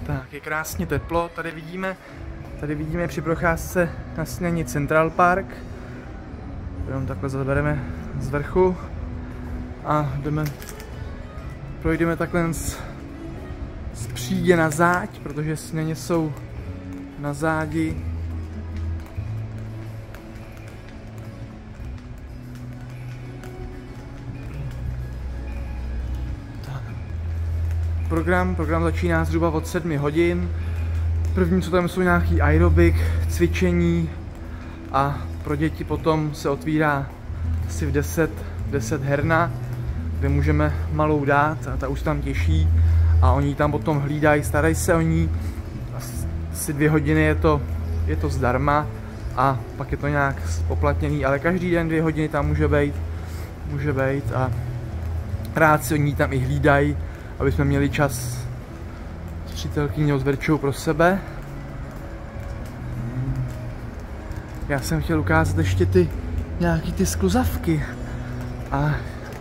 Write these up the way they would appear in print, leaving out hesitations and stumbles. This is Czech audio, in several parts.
Tak, je krásně teplo, tady vidíme při procházce na snění Central Park. Jenom takhle zabereme z vrchu a projdeme takhle z přídě na záď, protože sněně jsou na zádi. Program začíná zhruba od 7 hodin. První, co tam jsou nějaký aerobik, cvičení a pro děti potom se otvírá asi v 10 herna, kde můžeme malou dát a ta už tam těší a oni tam potom hlídají, starají se o ní. Asi 2 hodiny je to zdarma a pak je to nějak spoplatněný, ale každý den 2 hodiny tam může být a rád si o ní tam i hlídají, aby jsme měli čas s přítelkyní s Verčou pro sebe. Já jsem chtěl ukázat ještě nějaký ty skluzavky a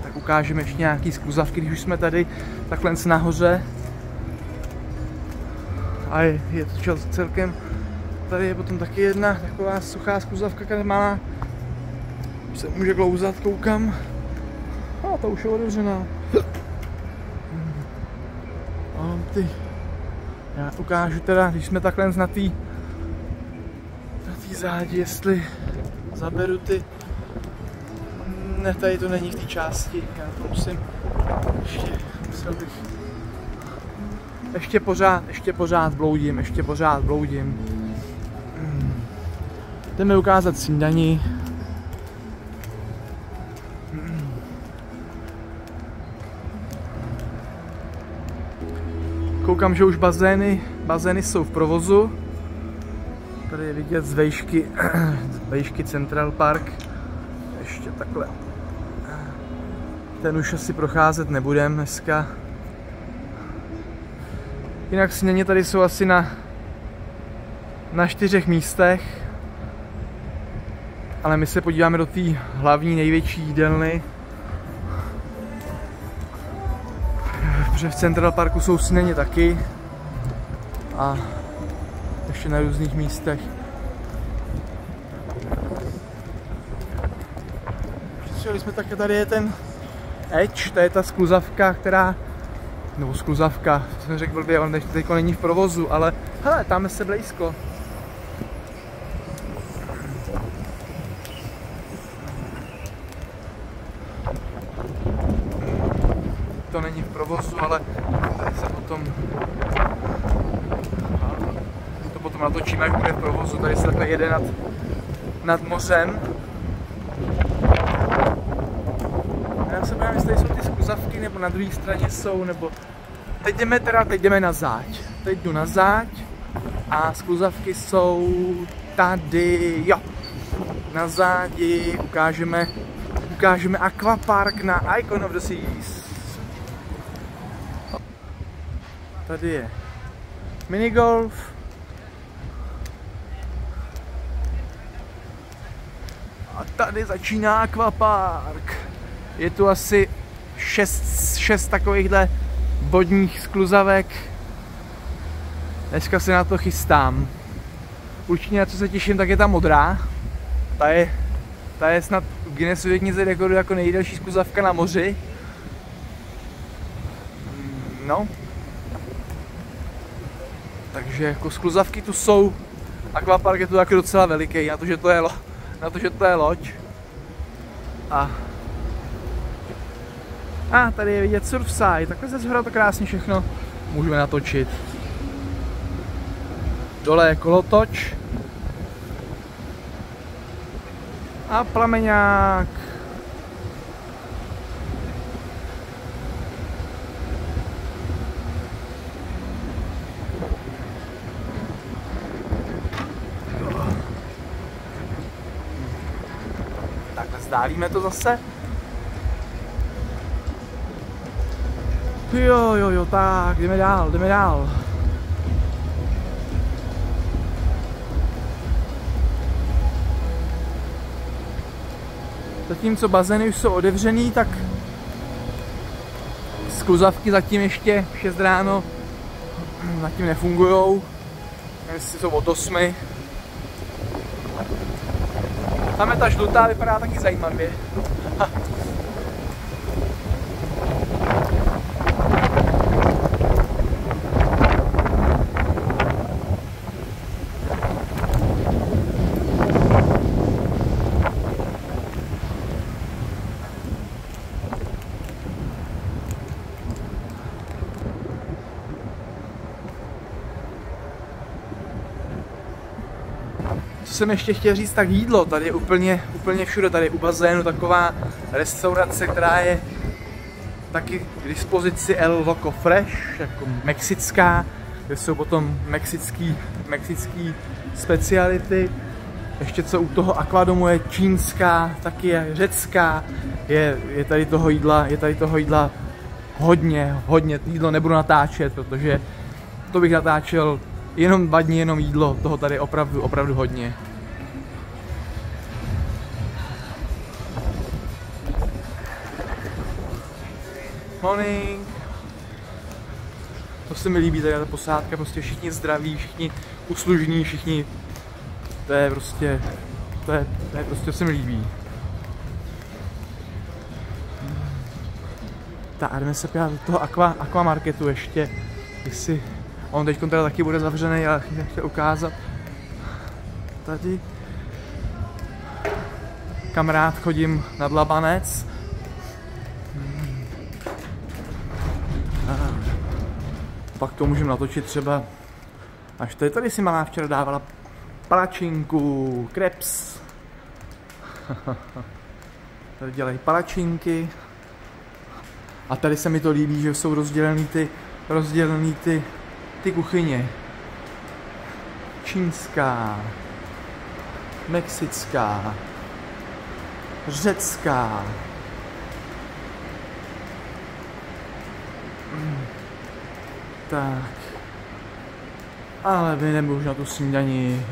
tak ukážeme ještě nějaký skluzavky, když už jsme tady takhle nahoře a je to celkem, tady je potom taky jedna taková suchá skluzavka, která malá, se může klouzat, koukám, a to už je otevřená. Já ukážu teda, když jsme takhle na té zádi, jestli zaberu ty... Ne, tady to není v té části, já to musím ještě pořád bloudím. Jdeme ukázat snídani. Koukám, že už bazény jsou v provozu. Tady je vidět z vejšky Central Park. Ještě takhle. Ten už asi procházet nebudem dneska. Jinak sněně tady jsou asi na 4 místech. Ale my se podíváme do té hlavní největší jídelny. Protože v Central Parku jsou sněně taky. A ještě na různých místech. Přijeli jsme také, tady je ten Edge, to je ta skluzavka, nebo skluzavka, jsem řekl blbě, on teď není v provozu, ale hele, tam je se blízko. To není v provozu, ale tady se potom natočíme, jak bude v provozu. Tady se takhle jede nad mořem. Já se bavím, jestli jsou ty skluzavky, nebo na druhé straně jsou, nebo... Teď jdeme na záď. Teď jdu na záď a skluzavky jsou tady, jo. Na zádi ukážeme Aquapark na Icon of the Seas. Tady je minigolf. A tady začíná Aquapark. Je tu asi 6 takovýchhle vodních skluzavek. Dneska se na to chystám. Určitě na co se těším, tak je ta modrá. Ta je snad v Guinnessově knize rekordů jako nejdelší skluzavka na moři. No. Takže jako skluzavky tu jsou. Aquapark je tu taky docela veliký, na to, že to je loď. A tady je vidět Surfside, takhle se zhora to krásně všechno můžeme natočit. Dole je kolotoč. A plameňák. Takhle zdálíme to zase. Jo, tak, jdeme dál. Zatímco bazény už jsou otevřený, tak skluzavky zatím ještě v 6 ráno zatím nefungujou. Jestli jsou od 8. Tam je ta žlutá, vypadá taky zajímavě. Co jsem ještě chtěl říct, tak jídlo. Tady je úplně všude, tady u bazénu taková restaurace, která je taky k dispozici El Loco Fresh, jako mexická, kde jsou potom mexický speciality. Ještě co u toho akvadomu je čínská, taky je řecká, je tady toho jídla hodně, jídlo nebudu natáčet, protože to bych natáčel jenom 2 dny, jenom jídlo, toho tady opravdu hodně. Morning. To se mi líbí, tady ta posádka, prostě všichni zdraví, všichni uslužní, všichni, to je prostě, to se mi líbí. Tak jdeme se podívat do toho aquamarketu ještě, jestli on teď teda taky bude zavřený, ale chtěl ukázat. Tady kamarád chodím na Dlabanec. Pak to můžeme natočit třeba, až tady si malá včera dávala palačinku, kreps. Tady dělají palačinky. A tady se mi to líbí, že jsou rozdělený ty kuchyně. Čínská, mexická, řecká. Tak. Ale my nemůžu na tu snídani,